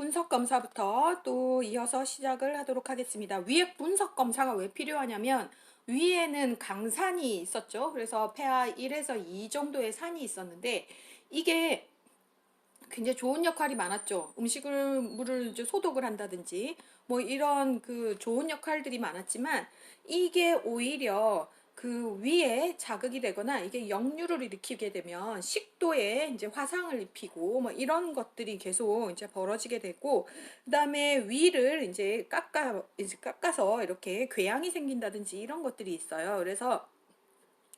분석 검사부터 또 이어서 시작을 하도록 하겠습니다. 위액 분석 검사가 왜 필요하냐면 위에는 강산이 있었죠. 그래서 폐하 1에서 2 정도의 산이 있었는데 이게 굉장히 좋은 역할이 많았죠. 음식을 물을 이제 소독을 한다든지 뭐 이런 그 좋은 역할들이 많았지만 이게 오히려 그 위에 자극이 되거나 이게 역류를 일으키게 되면 식도에 이제 화상을 입히고 뭐 이런 것들이 계속 이제 벌어지게 되고, 그다음에 위를 이제 깎아서 이렇게 궤양이 생긴다든지 이런 것들이 있어요. 그래서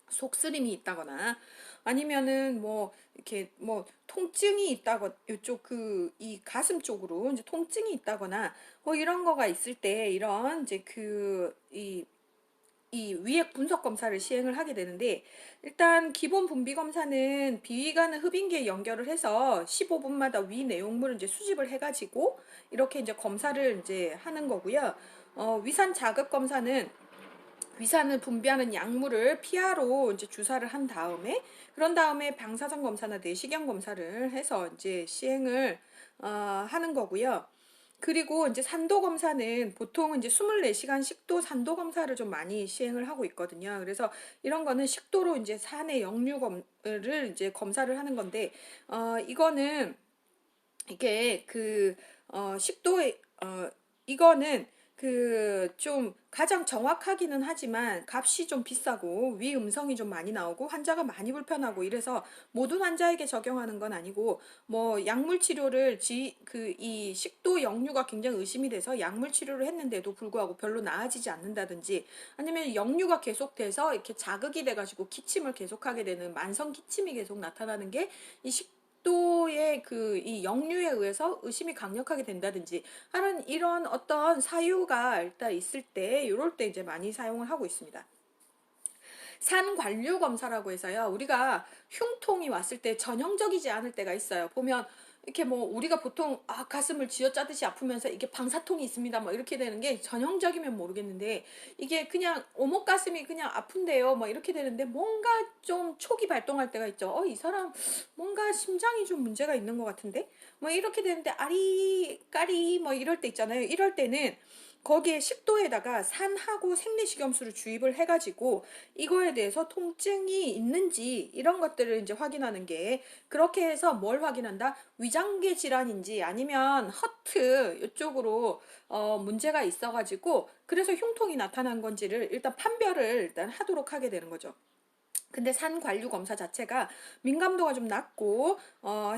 속쓰림이 있다거나 아니면은 뭐 이렇게 뭐 통증이 있다거 이쪽 그 이 가슴 쪽으로 이제 통증이 있다거나 뭐 이런 거가 있을 때 이런 이제 이 위액 분석 검사를 시행을 하게 되는데, 일단 기본 분비 검사는 비위 가는 흡인기에 연결을 해서 15분마다 위 내용물을 이제 수집을 해가지고 이렇게 이제 검사를 이제 하는 거고요. 위산 자극 검사는 위산을 분비하는 약물을 피하로 이제 주사를 한 다음에, 그런 다음에 방사선 검사나 내시경 검사를 해서 이제 시행을 하는 거고요. 그리고 이제 산도 검사는 보통 이제 24시간 식도 산도 검사를 좀 많이 시행을 하고 있거든요. 그래서 이런 거는 식도로 이제 산의 역류를 이제 검사를 하는 건데, 이거는 이게 식도에 이거는 그 좀 가장 정확하기는 하지만 값이 좀 비싸고 위 음성이 좀 많이 나오고 환자가 많이 불편하고 이래서 모든 환자에게 적용하는 건 아니고, 뭐 약물 치료를 이 식도 역류가 굉장히 의심이 돼서 약물 치료를 했는데도 불구하고 별로 나아지지 않는다든지, 아니면 역류가 계속돼서 이렇게 자극이 돼가지고 기침을 계속하게 되는 만성 기침이 계속 나타나는 게 이 식도의 이 역류에 의해서 의심이 강력하게 된다든지 하는 이런 어떤 사유가 일단 있을 때, 이럴 때 이제 많이 사용을 하고 있습니다. 산관류 검사라고 해서요. 우리가 흉통이 왔을 때 전형적이지 않을 때가 있어요. 보면 이렇게 뭐 우리가 보통 가슴을 쥐어짜듯이 아프면서 이게 방사통이 있습니다 뭐 이렇게 되는 게 전형적이면 모르겠는데, 이게 그냥 오목 가슴이 그냥 아픈데요 뭐 이렇게 되는데 뭔가 좀 촉이 발동할 때가 있죠. 이 사람 뭔가 심장이 좀 문제가 있는 것 같은데 뭐 이렇게 되는데 아리까리 뭐 이럴 때 있잖아요. 이럴 때는 거기에 식도에다가 산하고 생리식염수를 주입을 해가지고 이거에 대해서 통증이 있는지 이런 것들을 이제 확인하는 게, 그렇게 해서 뭘 확인한다? 위장계 질환인지 아니면 허트 이쪽으로 문제가 있어가지고 그래서 흉통이 나타난 건지를 일단 판별을 일단 하도록 하게 되는 거죠. 근데 산관류 검사 자체가 민감도가 좀 낮고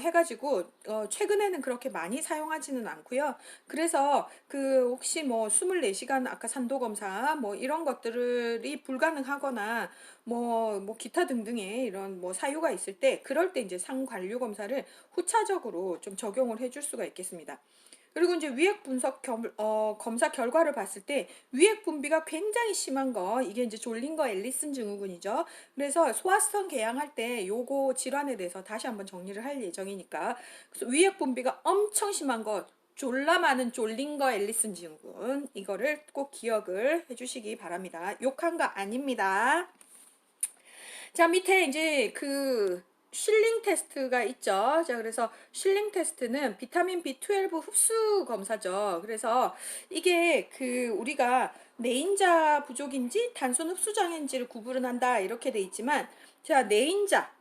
해가지고 최근에는 그렇게 많이 사용하지는 않고요. 그래서 그 혹시 뭐 24시간 아까 산도 검사 뭐 이런 것들이 불가능하거나 뭐 기타 등등의 이런 뭐 사유가 있을 때, 그럴 때 이제 산관류 검사를 후차적으로 좀 적용을 해줄 수가 있겠습니다. 그리고 이제 검사 결과를 봤을 때 위액 분비가 굉장히 심한 거, 이게 이제 졸린거 앨리슨 증후군이죠. 그래서 소화성 궤양할 때 요거 질환에 대해서 다시 한번 정리를 할 예정이니까, 그래서 위액 분비가 엄청 심한 거, 졸라 많은 졸린거 앨리슨 증후군, 이거를 꼭 기억을 해주시기 바랍니다. 욕한 거 아닙니다. 자, 밑에 이제 슐링 테스트가 있죠. 자, 그래서 슐링 테스트는 비타민 B12 흡수 검사죠. 그래서 이게 우리가 내인자 부족인지 단순 흡수 장애인지를 구분을 한다 이렇게 돼 있지만, 자,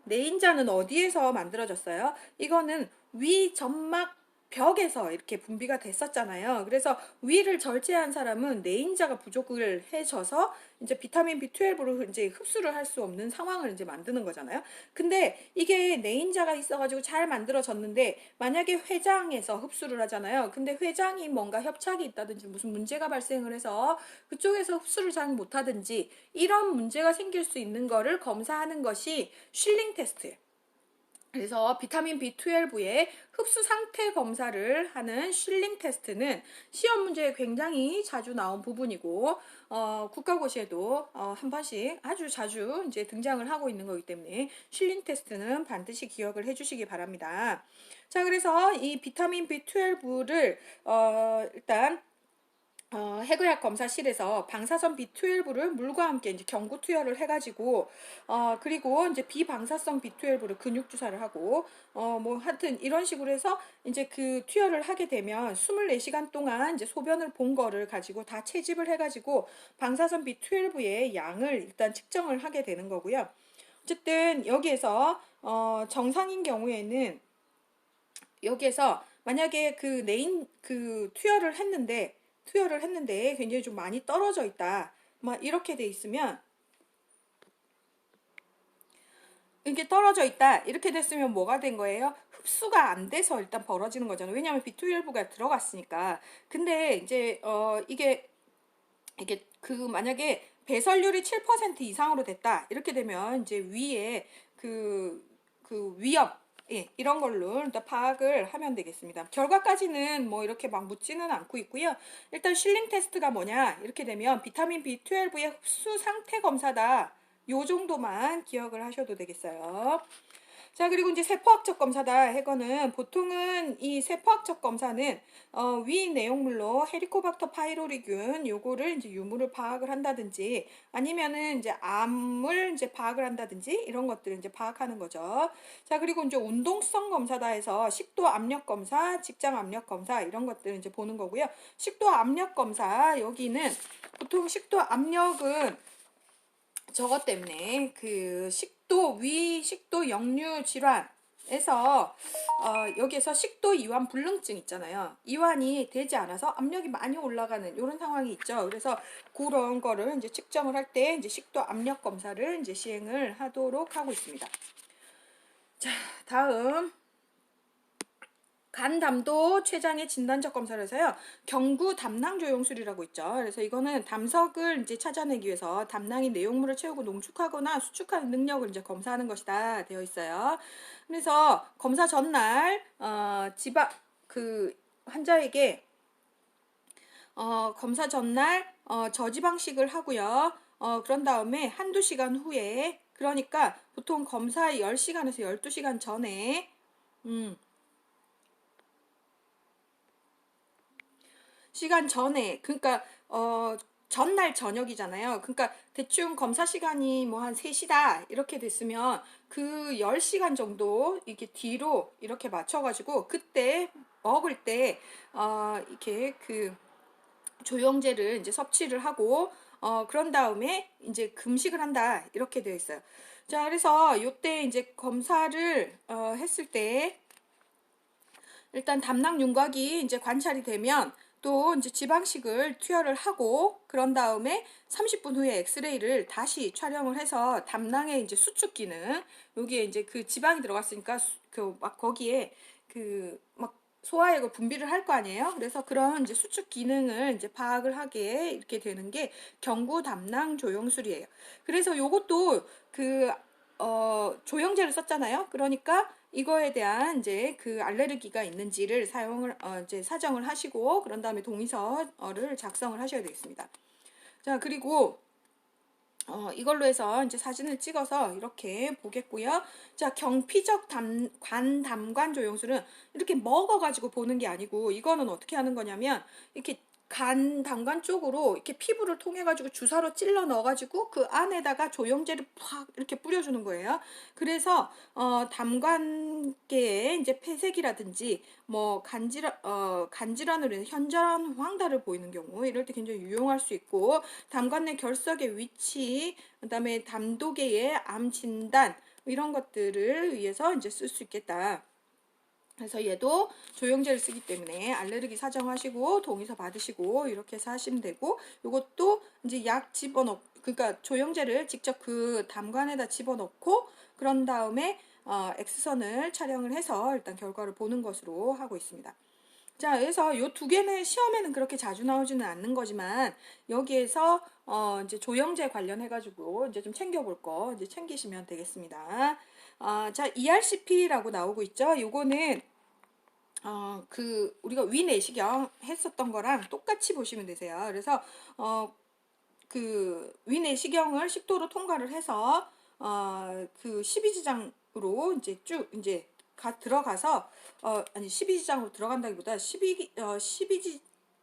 내인자는 어디에서 만들어졌어요? 이거는 위 점막 벽에서 이렇게 분비가 됐었잖아요. 그래서 위를 절제한 사람은 내인자가 부족을 해져서 이제 비타민 B12를 이제 흡수를 할 수 없는 상황을 이제 만드는 거잖아요. 근데 이게 내인자가 있어가지고 잘 만들어졌는데 만약에 회장에서 흡수를 하잖아요. 근데 회장이 뭔가 협착이 있다든지 무슨 문제가 발생을 해서 그쪽에서 흡수를 잘 못하든지 이런 문제가 생길 수 있는 거를 검사하는 것이 슐링 테스트예요. 그래서 비타민 B12의 흡수 상태 검사를 하는 슐링 테스트는 시험 문제에 굉장히 자주 나온 부분이고, 국가고시에도 한 번씩 아주 자주 이제 등장을 하고 있는 거기 때문에 슐링 테스트는 반드시 기억을 해주시기 바랍니다. 자, 그래서 이 비타민 B12를 일단 해고약 검사실에서 방사선 B12를 물과 함께 이제 경구 투여를 해가지고, 그리고 이제 비방사성 B12를 근육 주사를 하고, 뭐 하여튼 이런 식으로 해서 이제 그 투여를 하게 되면 24시간 동안 이제 소변을 본 거를 가지고 다 채집을 해가지고 방사선 B12의 양을 일단 측정을 하게 되는 거고요. 어쨌든 여기에서 정상인 경우에는 여기에서 만약에 그 내인 그 투여를 했는데 굉장히 좀 많이 떨어져 있다. 막 이렇게 돼 있으면 이게 떨어져 있다. 이렇게 됐으면 뭐가 된 거예요? 흡수가 안 돼서 일단 벌어지는 거잖아요. 왜냐하면 B12가 들어갔으니까. 근데 이제 이게 그 만약에 배설률이 7% 이상으로 됐다. 이렇게 되면 이제 위에 그, 그 위험, 예, 이런 걸로 일단 파악을 하면 되겠습니다. 결과까지는 뭐 이렇게 막 묻지는 않고 있고요. 일단 실링 테스트가 뭐냐? 이렇게 되면 비타민 B12의 흡수 상태 검사다. 요 정도만 기억을 하셔도 되겠어요. 자, 그리고 이제 세포학적 검사다 해거는 보통은 이 세포학적 검사는 위 내용물로 헤리코박터 파이로리균 요거를 이제 유무를 파악을 한다든지 아니면은 이제 암을 이제 파악을 한다든지 이런 것들을 이제 파악하는 거죠. 자, 그리고 이제 운동성 검사다 해서 식도 압력 검사, 직장 압력 검사 이런 것들을 이제 보는 거고요. 식도 압력 검사 여기는 보통 식도 압력은 저것 때문에 그 식도 역류 질환에서 여기에서 식도 이완 불능증 있잖아요. 이완이 되지 않아서 압력이 많이 올라가는 이런 상황이 있죠. 그래서 그런 거를 이제 측정을 할 때 이제 식도 압력 검사를 이제 시행을 하도록 하고 있습니다. 자, 다음 간담도 췌장의 진단적 검사를 해서요. 경구 담낭 조영술이라고 있죠. 그래서 이거는 담석을 이제 찾아내기 위해서 담낭이 내용물을 채우고 농축하거나 수축하는 능력을 이제 검사하는 것이다 되어 있어요. 그래서 검사 전날 지방 그 환자에게 검사 전날 저지방식을 하고요. 그런 다음에 한두 시간 후에 그러니까 보통 검사 10시간에서 12시간 전에 시간 전에 그러니까 전날 저녁이잖아요. 그러니까 대충 검사 시간이 뭐 한 3시다 이렇게 됐으면 그 10시간 정도 이렇게 뒤로 이렇게 맞춰 가지고 그때 먹을 때 이렇게 그 조영제를 이제 섭취를 하고 그런 다음에 이제 금식을 한다 이렇게 되어 있어요. 자, 그래서 요때 이제 검사를 했을 때 일단 담낭 윤곽이 이제 관찰이 되면 또 이제 지방식을 투여를 하고 그런 다음에 30분 후에 엑스레이를 다시 촬영을 해서 담낭의 이제 수축 기능 여기에 이제 그 지방이 들어갔으니까 그 막 거기에 그 막 소화액을 분비를 할 거 아니에요. 그래서 그런 이제 수축 기능을 이제 파악을 하게 이렇게 되는 게 경구 담낭 조영술이에요. 그래서 요것도 그 조영제를 썼잖아요. 그러니까 이거에 대한 이제 그 알레르기가 있는지를 사용을 이제 사정을 하시고 그런 다음에 동의서를 작성을 하셔야 되겠습니다. 자, 그리고 이걸로 해서 이제 사진을 찍어서 이렇게 보겠고요. 자, 경피적 관담관 조영술은 이렇게 먹어가지고 보는 게 아니고 이거는 어떻게 하는 거냐면 이렇게 간 담관 쪽으로 이렇게 피부를 통해 가지고 주사로 찔러 넣어 가지고 그 안에다가 조영제를 팍 이렇게 뿌려주는 거예요. 그래서 담관계에 이제 폐색이라든지 뭐 간질환으로 인해 현저한 황달을 보이는 경우 이럴 때 굉장히 유용할 수 있고 담관 내 결석의 위치 그다음에 담도계의 암 진단 이런 것들을 위해서 이제 쓸 수 있겠다. 그래서 얘도 조영제를 쓰기 때문에 알레르기 사정하시고 동의서 받으시고 이렇게 해서 하시면 되고 요것도 이제 약 집어넣고 그러니까 조영제를 직접 그 담관에다 집어넣고 그런 다음에 X선을 촬영을 해서 일단 결과를 보는 것으로 하고 있습니다. 자, 그래서 요 두 개는 시험에는 그렇게 자주 나오지는 않는 거지만 여기에서 이제 조영제 관련해 가지고 이제 좀 챙겨볼 거 이제 챙기시면 되겠습니다. 자, ERCP라고 나오고 있죠. 요거는 그 우리가 위내시경 했었던 거랑 똑같이 보시면 되세요. 그래서 그 위내시경을 식도로 통과를 해서 그 12지장으로 이제 쭉 이제 들어가서 아니 12지장으로 들어간다기보다 12지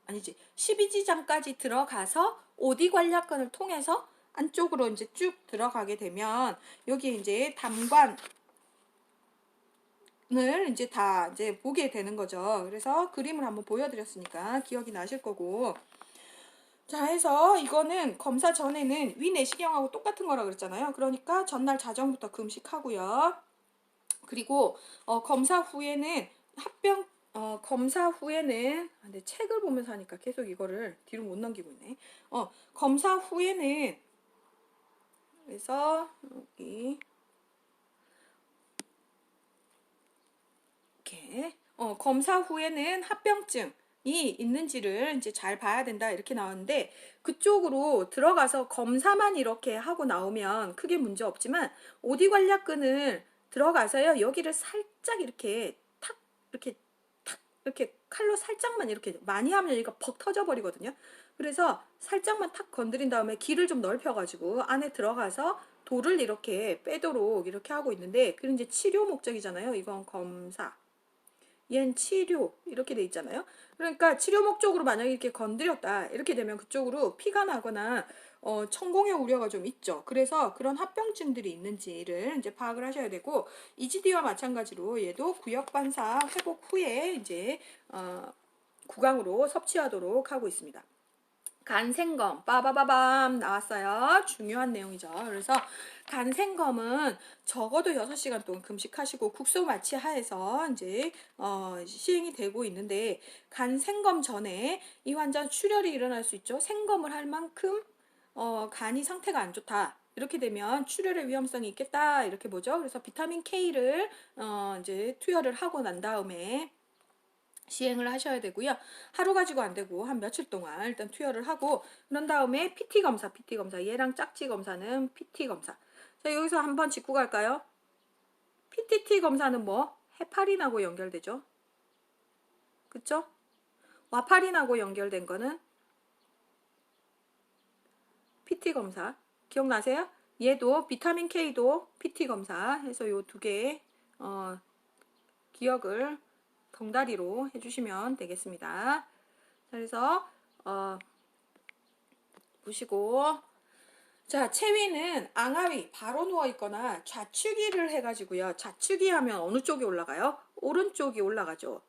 아니지 12지장까지 들어가서 OD 관략근을 통해서 안쪽으로 이제 쭉 들어가게 되면 여기 이제 담관을 이제 다 이제 보게 되는 거죠. 그래서 그림을 한번 보여드렸으니까 기억이 나실 거고. 자, 해서 이거는 검사 전에는 위내시경하고 똑같은 거라 그랬잖아요. 그러니까 전날 자정부터 금식하고요. 그리고 검사 후에는 검사 후에는 근데 책을 보면서 하니까 계속 이거를 뒤로 못 넘기고 있네. 검사 후에는 그래서 여기 이렇게 검사 후에는 합병증이 있는지를 이제 잘 봐야 된다 이렇게 나왔는데 그쪽으로 들어가서 검사만 이렇게 하고 나오면 크게 문제 없지만 OD 관략근을 들어가서요 여기를 살짝 이렇게 탁 이렇게 탁 이렇게 칼로 살짝만 이렇게 많이 하면 여기가 벅 터져 버리거든요. 그래서 살짝만 탁 건드린 다음에 길을 좀 넓혀 가지고 안에 들어가서 돌을 이렇게 빼도록 이렇게 하고 있는데 그건 이제 치료 목적이잖아요. 이건 검사 얜 치료 이렇게 돼 있잖아요. 그러니까 치료 목적으로 만약에 이렇게 건드렸다 이렇게 되면 그쪽으로 피가 나거나 천공의 우려가 좀 있죠. 그래서 그런 합병증들이 있는지를 이제 파악을 하셔야 되고 이지디와 마찬가지로 얘도 구역 반사 회복 후에 이제 구강으로 섭취하도록 하고 있습니다. 간생검 빠바바밤 나왔어요. 중요한 내용이죠. 그래서 간생검은 적어도 6시간 동안 금식하시고 국소 마취하에서 이제 시행이 되고 있는데 간생검 전에 이 환자 출혈이 일어날 수 있죠. 생검을 할 만큼 간이 상태가 안 좋다. 이렇게 되면 출혈의 위험성이 있겠다. 이렇게 보죠. 그래서 비타민 K를 이제 투여를 하고 난 다음에 시행을 하셔야 되고요. 하루 가지고 안 되고 한 며칠 동안 일단 투여를 하고 그런 다음에 PT 검사 얘랑 짝지 검사는 PT 검사. 자, 여기서 한번 짚고 갈까요? PTT 검사는 뭐 헤파린하고 연결되죠. 그쵸? 와파린하고 연결된 거는 PT 검사. 기억나세요? 얘도 비타민 K도 PT 검사 해서 요 두 개 기억을 덩다리로 해주시면 되겠습니다. 그래서 보시고 자 체위는 앙하위 바로 누워있거나 좌측위를 해가지고요. 좌측위 하면 어느 쪽이 올라가요? 오른쪽이 올라가죠.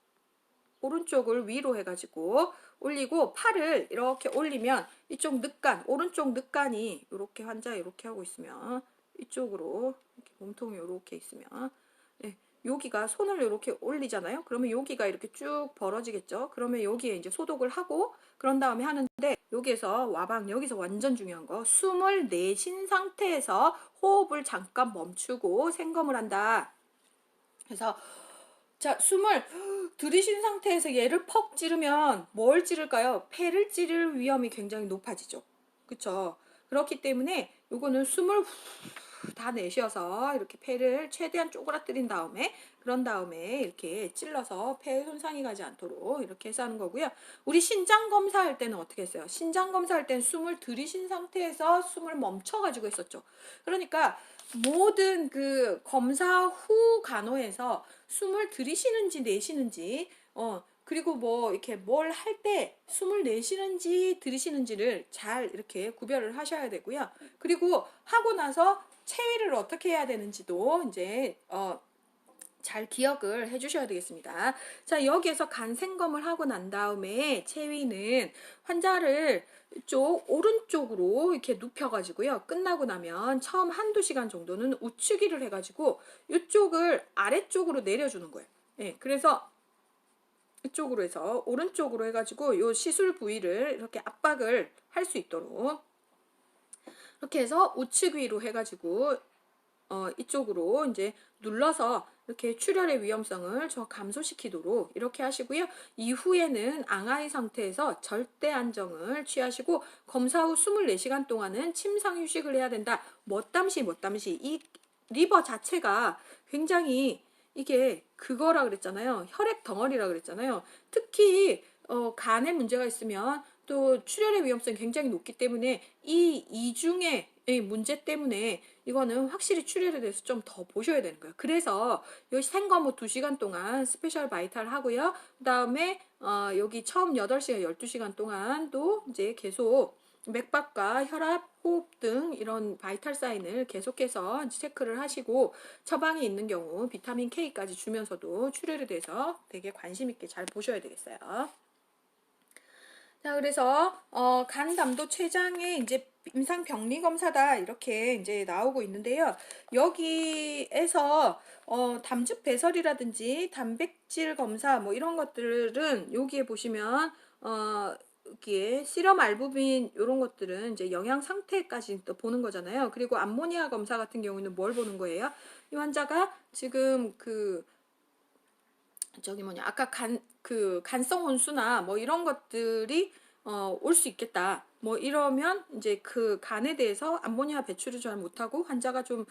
오른쪽을 위로 해가지고 올리고 팔을 이렇게 올리면 이쪽 늑간 오른쪽 늑간이 이렇게 환자 이렇게 하고 있으면 이쪽으로 이렇게 몸통이 이렇게 있으면 네, 여기가 손을 이렇게 올리잖아요. 그러면 여기가 이렇게 쭉 벌어지겠죠. 그러면 여기에 이제 소독을 하고 그런 다음에 하는데 여기에서 와방 여기서 완전 중요한 거 숨을 내쉰 상태에서 호흡을 잠깐 멈추고 생검을 한다. 그래서 자, 숨을 들이신 상태에서 얘를 퍽 찌르면 뭘 찌를까요? 폐를 찌를 위험이 굉장히 높아지죠. 그쵸? 그렇기 때문에 요거는 숨을 다 내쉬어서 이렇게 폐를 최대한 쪼그라뜨린 다음에 그런 다음에 이렇게 찔러서 폐에 손상이 가지 않도록 이렇게 해서 하는 거고요. 우리 신장 검사할 때는 어떻게 했어요? 신장 검사할 때는 숨을 들이신 상태에서 숨을 멈춰가지고 했었죠. 그러니까 모든 그 검사 후 간호에서 숨을 들이쉬는지 내쉬는지 그리고 뭐 이렇게 뭘 할 때 숨을 내쉬는지 들이쉬는지를 잘 이렇게 구별을 하셔야 되고요. 그리고 하고 나서 체위를 어떻게 해야 되는지도 이제 잘 기억을 해주셔야 되겠습니다. 자, 여기에서 간 생검을 하고 난 다음에 체위는 환자를 이쪽 오른쪽으로 이렇게 눕혀가지고요. 끝나고 나면 처음 한두 시간 정도는 우측위를 해가지고 이쪽을 아래쪽으로 내려주는 거예요. 네, 그래서 이쪽으로 해서 오른쪽으로 해가지고 요 시술 부위를 이렇게 압박을 할 수 있도록 이렇게 해서 우측위로 해가지고 이쪽으로 이제 눌러서 이렇게 출혈의 위험성을 저 감소시키도록 이렇게 하시고요. 이후에는 앙하의 상태에서 절대 안정을 취하시고 검사 후 24시간 동안은 침상 휴식을 해야 된다. 못담시 이 리버 자체가 굉장히 이게 그거라 그랬잖아요. 혈액 덩어리라 그랬잖아요. 특히 간에 문제가 있으면 또 출혈의 위험성이 굉장히 높기 때문에 이 이중의 문제 때문에 이거는 확실히 출혈에 대해서 좀 더 보셔야 되는 거예요. 그래서 여기 생거 뭐 2시간 동안 스페셜 바이탈 하고요. 그다음에 여기 처음 8시간, 12시간 동안도 이제 계속 맥박과 혈압, 호흡 등 이런 바이탈 사인을 계속해서 체크를 하시고 처방이 있는 경우 비타민 K까지 주면서도 출혈에 대해서 되게 관심 있게 잘 보셔야 되겠어요. 자, 그래서 간 담도 췌장의 이제 임상 병리 검사다 이렇게 이제 나오고 있는데요. 여기에서 담즙 배설이라든지 단백질 검사 뭐 이런 것들은 여기에 보시면 여기에 시럼 알부민 이런 것들은 이제 영양 상태까지 또 보는 거잖아요. 그리고 암모니아 검사 같은 경우는 뭘 보는 거예요? 이 환자가 지금 저기 뭐냐 아까 간성 혼수나 뭐 이런 것들이 올 수 있겠다. 뭐 이러면 이제 그 간에 대해서 암모니아 배출을 잘 못하고 환자가 좀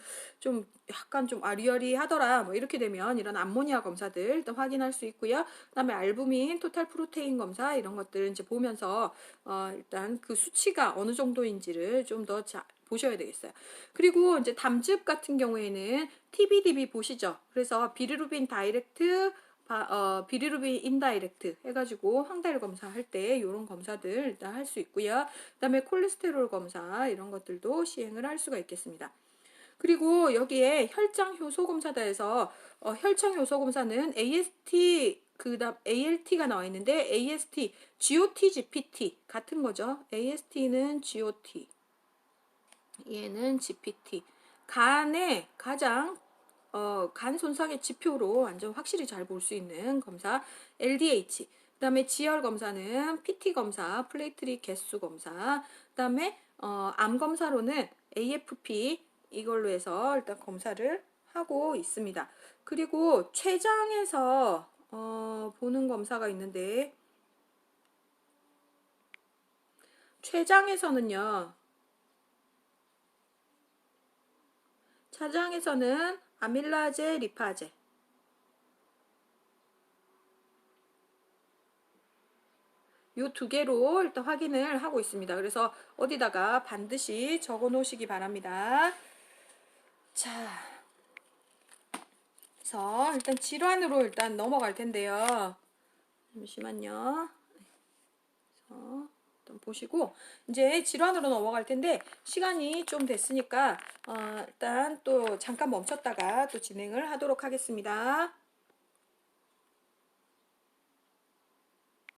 약간 좀 아리어리하더라. 뭐 이렇게 되면 이런 암모니아 검사들 일단 확인할 수 있고요. 그다음에 알부민, 토탈 프로테인 검사 이런 것들 이제 보면서 일단 그 수치가 어느 정도인지를 좀 더 보셔야 되겠어요. 그리고 이제 담즙 같은 경우에는 TBDB 보시죠. 그래서 비리루빈 다이렉트 비리루빈 인다이렉트 해가지고 황달 검사할 때 이런 검사들 일단 할 수 있고요. 그다음에 콜레스테롤 검사 이런 것들도 시행을 할 수가 있겠습니다. 그리고 여기에 혈장 효소 검사다 해서 혈청 효소 검사는 AST 그다음 ALT가 나와 있는데 AST, GOT, GPT 같은 거죠. AST는 GOT, 얘는 GPT. 간의 가장 간 손상의 지표로 완전 확실히 잘 볼 수 있는 검사 LDH. 그다음에 지혈 검사는 PT 검사, 플레이트릿 개수 검사. 그다음에 암 검사로는 AFP 이걸로 해서 일단 검사를 하고 있습니다. 그리고 췌장에서 보는 검사가 있는데 췌장에서는요. 췌장에서는 아밀라제, 리파제 요 두 개로 일단 확인을 하고 있습니다. 그래서 어디다가 반드시 적어 놓으시기 바랍니다. 자, 그래서 일단 질환으로 일단 넘어갈 텐데요. 잠시만요. 그래서 일단 보시고 이제 질환으로 넘어갈 텐데 시간이 좀 됐으니까 일단 또 잠깐 멈췄다가 또 진행을 하도록 하겠습니다.